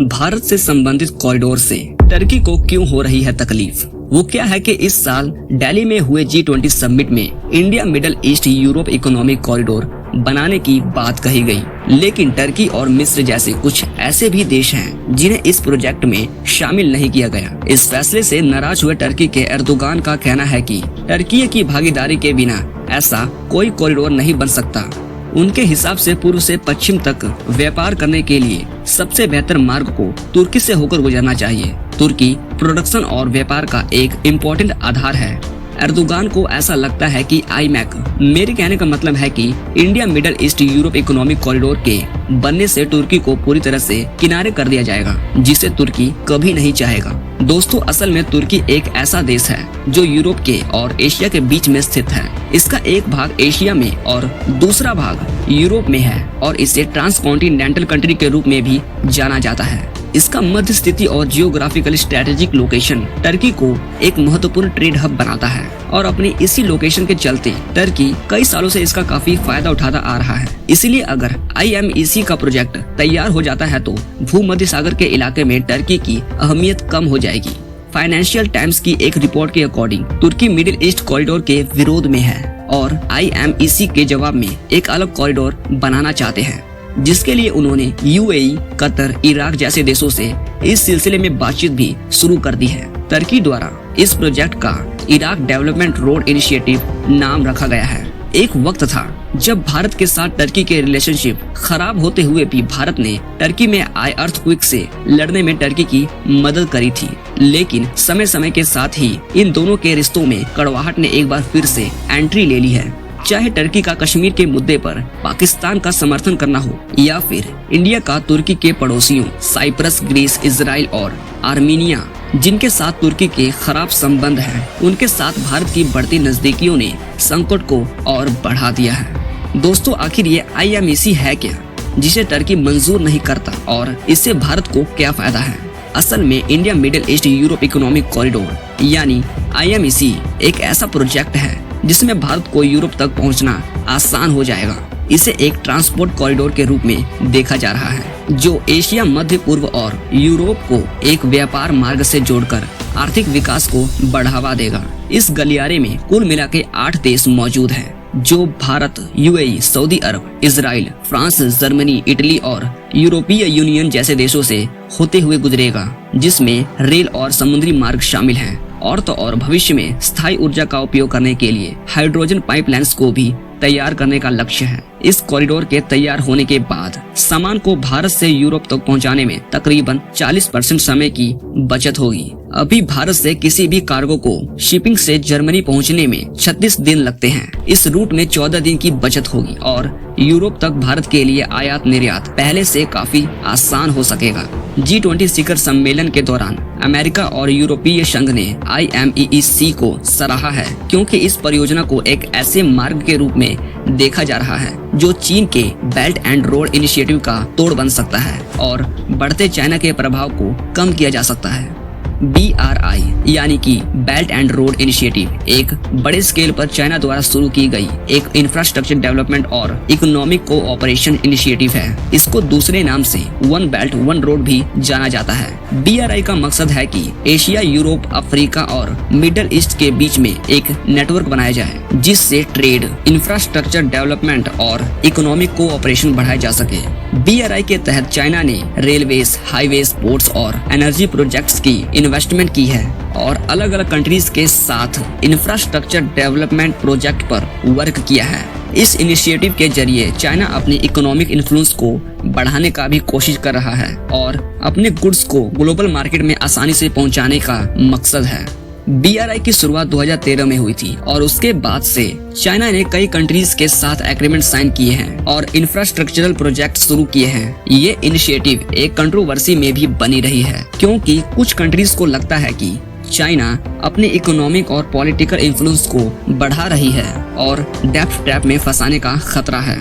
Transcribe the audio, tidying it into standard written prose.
भारत से संबंधित कॉरिडोर से टर्की को क्यों हो रही है तकलीफ? वो क्या है कि इस साल दिल्ली में हुए G20 समिट में India middle east Europe economic corridor बनाने की बात कही गई, लेकिन टर्की और मिस्र जैसे कुछ ऐसे भी देश हैं जिन्हें इस प्रोजेक्ट में शामिल नहीं किया गया। इस फैसले से नाराज हुए टर्की के एर्दोगान का कहना है कि टर्की की भागीदारी के बिना ऐसा कोई कॉरिडोर नहीं बन सकता। उनके हिसाब से पूर्व से पश्चिम तक व्यापार करने के लिए सबसे बेहतर मार्ग को तुर्की से होकर गुजरना चाहिए। तुर्की प्रोडक्शन और व्यापार का एक इम्पोर्टेंट आधार है। एर्दोगान को ऐसा लगता है कि आईमैक, मेरे कहने का मतलब है कि India middle east Europe economic corridor के बनने से तुर्की को पूरी तरह से किनारे कर दिया जाएगा, जिसे तुर्की कभी नहीं चाहेगा। दोस्तों, असल में तुर्की एक ऐसा देश है जो यूरोप के और एशिया के बीच में स्थित है। इसका एक भाग एशिया में और दूसरा भाग यूरोप में है और इसे ट्रांसकॉन्टिनेंटल कंट्री के रूप में भी जाना जाता है। इसका मध्य स्थिति और जियोग्राफिकल स्ट्रेटेजिक लोकेशन टर्की को एक महत्वपूर्ण ट्रेड हब बनाता है और अपनी इसी लोकेशन के चलते टर्की कई सालों से इसका काफी फायदा उठाता आ रहा है। इसलिए अगर IMEC का प्रोजेक्ट तैयार हो जाता है तो भूमध्य सागर के इलाके में टर्की की अहमियत कम हो जाएगी। फाइनेंशियल टाइम्स की एक रिपोर्ट के अकॉर्डिंग तुर्की मिडिल ईस्ट कॉरिडोर के विरोध में है और IMEC के जवाब में एक अलग कॉरिडोर बनाना चाहते हैं, जिसके लिए उन्होंने UAE, कतर, इराक जैसे देशों से इस सिलसिले में बातचीत भी शुरू कर दी है। टर्की द्वारा इस प्रोजेक्ट का इराक डेवलपमेंट रोड इनिशिएटिव नाम रखा गया है। एक वक्त था जब भारत के साथ टर्की के रिलेशनशिप खराब होते हुए भी भारत ने टर्की में आए अर्थक्वेक से लड़ने में टर्की की मदद करी थी, लेकिन समय समय के साथ ही इन दोनों के रिश्तों में कड़वाहट ने एक बार फिर से एंट्री ले ली है। चाहे टर्की का कश्मीर के मुद्दे पर पाकिस्तान का समर्थन करना हो या फिर इंडिया का तुर्की के पड़ोसियों साइप्रस, ग्रीस, इजराइल और आर्मीनिया जिनके साथ तुर्की के खराब संबंध हैं, उनके साथ भारत की बढ़ती नजदीकियों ने संकट को और बढ़ा दिया है। दोस्तों, आखिर ये IMEC है क्या जिसे टर्की मंजूर नहीं करता और इससे भारत को क्या फायदा है? असल में India middle east Europe economic corridor यानी IMEC एक ऐसा प्रोजेक्ट है जिसमें भारत को यूरोप तक पहुंचना आसान हो जाएगा। इसे एक ट्रांसपोर्ट कॉरिडोर के रूप में देखा जा रहा है जो एशिया, मध्य पूर्व और यूरोप को एक व्यापार मार्ग से जोड़कर आर्थिक विकास को बढ़ावा देगा। इस गलियारे में कुल मिला के 8 देश मौजूद हैं जो भारत, UAE, सऊदी अरब, इजराइल, फ्रांस, जर्मनी, इटली और यूरोपीय यूनियन जैसे देशों से होते हुए गुजरेगा, जिसमें रेल और समुद्री मार्ग शामिल हैं। और तो और भविष्य में स्थायी ऊर्जा का उपयोग करने के लिए हाइड्रोजन पाइपलाइंस को भी तैयार करने का लक्ष्य है। इस कॉरिडोर के तैयार होने के बाद सामान को भारत से यूरोप तक पहुंचाने में तकरीबन 40% समय की बचत होगी। अभी भारत से किसी भी कार्गो को शिपिंग से जर्मनी पहुंचने में 36 दिन लगते हैं। इस रूट में 14 दिन की बचत होगी और यूरोप तक भारत के लिए आयात निर्यात पहले से काफी आसान हो सकेगा। G20 शिखर सम्मेलन के दौरान अमेरिका और यूरोपीय संघ ने IMEC को सराहा है, क्योंकि इस परियोजना को एक ऐसे मार्ग के रूप में देखा जा रहा है जो चीन के बेल्ट एंड रोड इनिशिएटिव का तोड़ बन सकता है और बढ़ते चाइना के प्रभाव को कम किया जा सकता है। BRI यानी कि बेल्ट एंड रोड इनिशिएटिव एक बड़े स्केल पर चाइना द्वारा शुरू की गई एक इंफ्रास्ट्रक्चर डेवलपमेंट और इकोनॉमिक कोऑपरेशन इनिशिएटिव है। इसको दूसरे नाम से वन बेल्ट वन रोड भी जाना जाता है। BRI का मकसद है कि एशिया, यूरोप, अफ्रीका और मिडल ईस्ट के बीच में एक नेटवर्क बनाया जाए जिससे ट्रेड, इंफ्रास्ट्रक्चर डेवलपमेंट और इकोनॉमिक कोऑपरेशन बढ़ाया जा सके। BRI के तहत चाइना ने रेलवेज, हाईवेज, पोर्ट्स और एनर्जी प्रोजेक्ट्स की इन्वेस्टमेंट की है और अलग अलग कंट्रीज के साथ इंफ्रास्ट्रक्चर डेवलपमेंट प्रोजेक्ट पर वर्क किया है। इस इनिशिएटिव के जरिए चाइना अपनी इकोनॉमिक इन्फ्लुएंस को बढ़ाने का भी कोशिश कर रहा है और अपने गुड्स को ग्लोबल मार्केट में आसानी से पहुंचाने का मकसद है। BRI की शुरुआत 2013 में हुई थी और उसके बाद से चाइना ने कई कंट्रीज के साथ एग्रीमेंट साइन किए हैं और इंफ्रास्ट्रक्चरल प्रोजेक्ट शुरू किए हैं। ये इनिशिएटिव एक कंट्रोवर्सी में भी बनी रही है, क्योंकि कुछ कंट्रीज को लगता है कि चाइना अपने इकोनॉमिक और पॉलिटिकल इन्फ्लुएंस को बढ़ा रही है और डेब्ट ट्रैप में फंसाने का खतरा है।